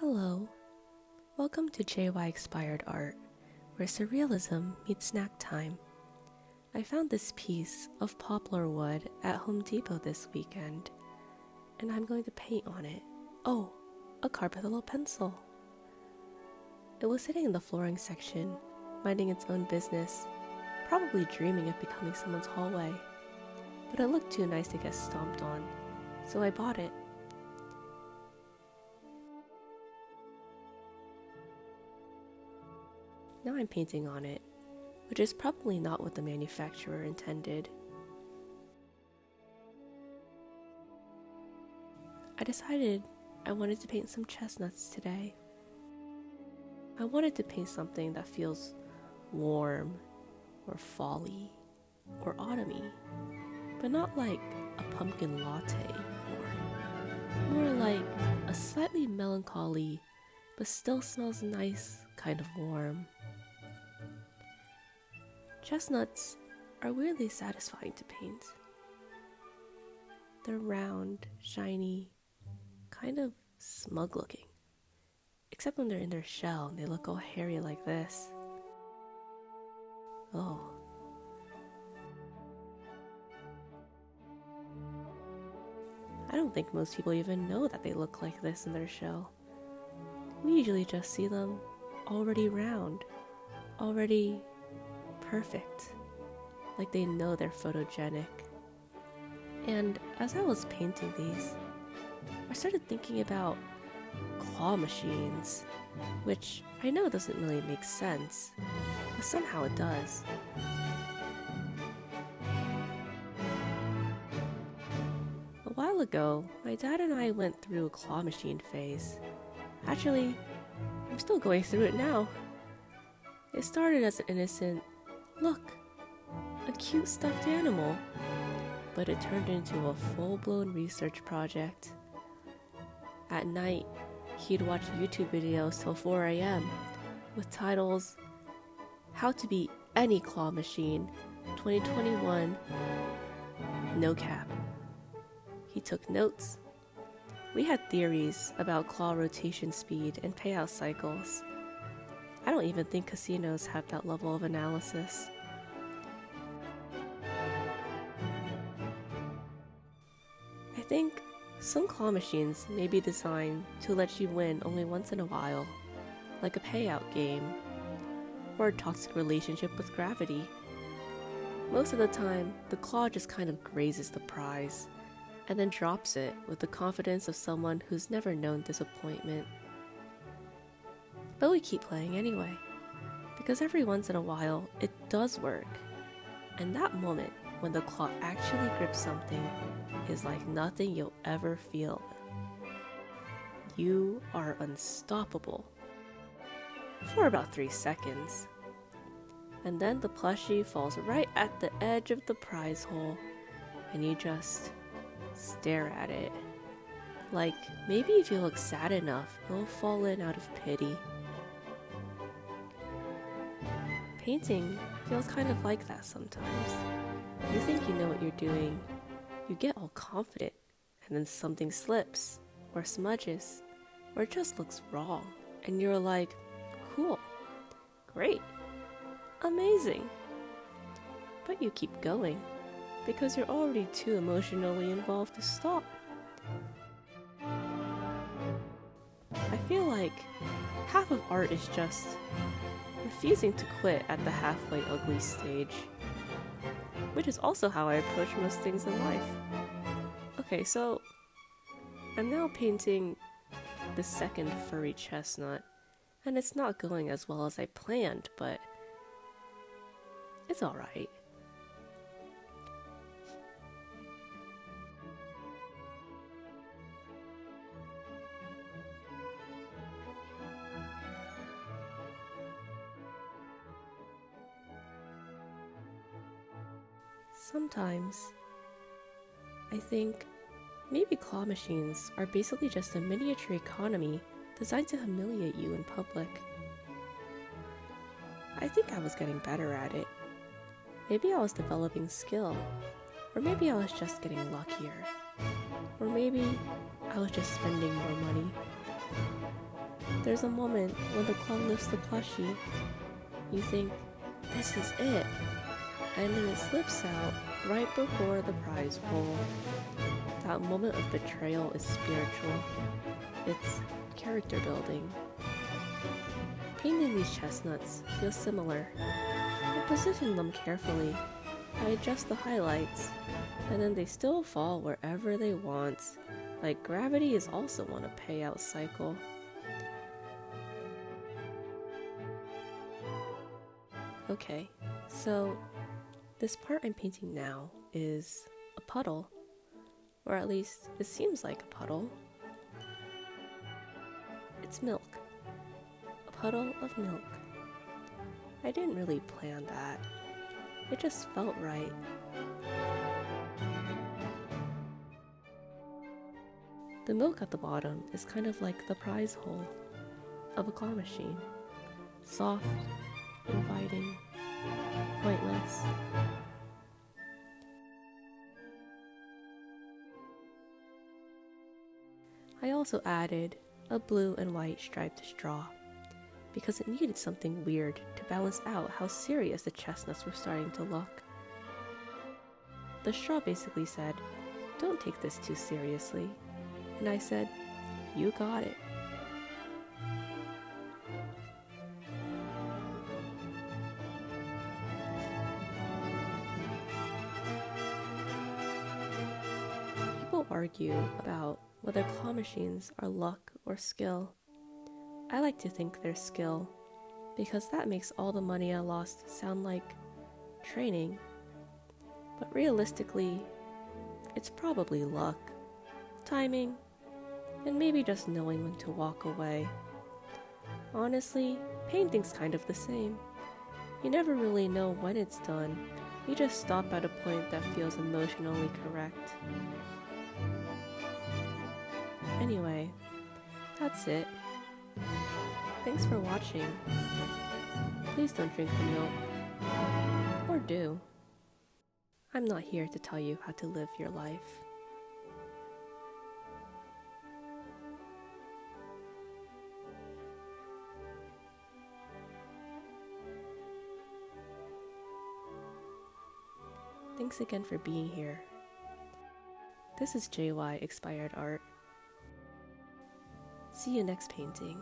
Hello, welcome to JY Expired Art, where surrealism meets snack time. I found this piece of poplar wood at Home Depot this weekend, and I'm going to paint on it. Oh, a carpet little pencil. It was sitting in the flooring section, minding its own business, probably dreaming of becoming someone's hallway. But it looked too nice to get stomped on, so I bought it. Now I'm painting on it, which is probably not what the manufacturer intended. I decided I wanted to paint some chestnuts today. I wanted to paint something that feels warm, or fall-y, or autumny, but not like a pumpkin latte warm. More like a slightly melancholy, but still smells nice kind of warm. Chestnuts are weirdly satisfying to paint. They're round, shiny, kind of smug looking. Except when they're in their shell and they look all hairy like this. Oh. I don't think most people even know that they look like this in their shell. We usually just see them already round, already perfect, like they know they're photogenic. And as I was painting these, I started thinking about claw machines, which I know doesn't really make sense, but somehow it does. A while ago, my dad and I went through a claw machine phase. Actually, I'm still going through it now. It started as an innocent, look, a cute stuffed animal, but it turned into a full-blown research project. At night, he'd watch YouTube videos till 4 a.m. with titles, How to Beat Any Claw Machine, 2021, no cap. He took notes. We had theories about claw rotation speed and payout cycles. I don't even think casinos have that level of analysis. I think some claw machines may be designed to let you win only once in a while, like a payout game, or a toxic relationship with gravity. Most of the time, the claw just kind of grazes the prize, and then drops it with the confidence of someone who's never known disappointment. But we keep playing anyway, because every once in a while, it does work. And that moment, when the claw actually grips something, is like nothing you'll ever feel. You are unstoppable. For about 3 seconds. And then the plushie falls right at the edge of the prize hole, and you just stare at it. Like, maybe if you look sad enough, it'll fall in out of pity. Painting feels kind of like that sometimes. You think you know what you're doing, you get all confident, and then something slips, or smudges, or just looks wrong, and you're like, cool, great, amazing. But you keep going, because you're already too emotionally involved to stop. I feel like half of art is just refusing to quit at the halfway ugly stage, which is also how I approach most things in life. Okay, so I'm now painting the second furry chestnut, and it's not going as well as I planned, but it's alright. Sometimes, I think maybe claw machines are basically just a miniature economy designed to humiliate you in public. I think I was getting better at it. Maybe I was developing skill, or maybe I was just getting luckier, or maybe I was just spending more money. There's a moment when the clown lifts the plushie. You think, this is it, and then it slips out right before the prize pull. That moment of betrayal is spiritual. It's character building. Painting these chestnuts feels similar. I position them carefully. I adjust the highlights, and then they still fall wherever they want. Like gravity is also on a payout cycle. Okay, so this part I'm painting now is a puddle, or at least it seems like a puddle. It's milk. A puddle of milk. I didn't really plan that. It just felt right. The milk at the bottom is kind of like the prize hole of a claw machine. Soft, inviting, pointless. I also added a blue and white striped straw because it needed something weird to balance out how serious the chestnuts were starting to look. The straw basically said, "Don't take this too seriously," and I said, "You got it." People argue about whether claw machines are luck or skill. I like to think they're skill, because that makes all the money I lost sound like training. But realistically, it's probably luck, timing, and maybe just knowing when to walk away. Honestly, painting's kind of the same. You never really know when it's done. You just stop at a point that feels emotionally correct. Anyway, that's it. Thanks for watching. Please don't drink the milk. Or do. I'm not here to tell you how to live your life. Thanks again for being here. This is JY Expired Art. See you next painting.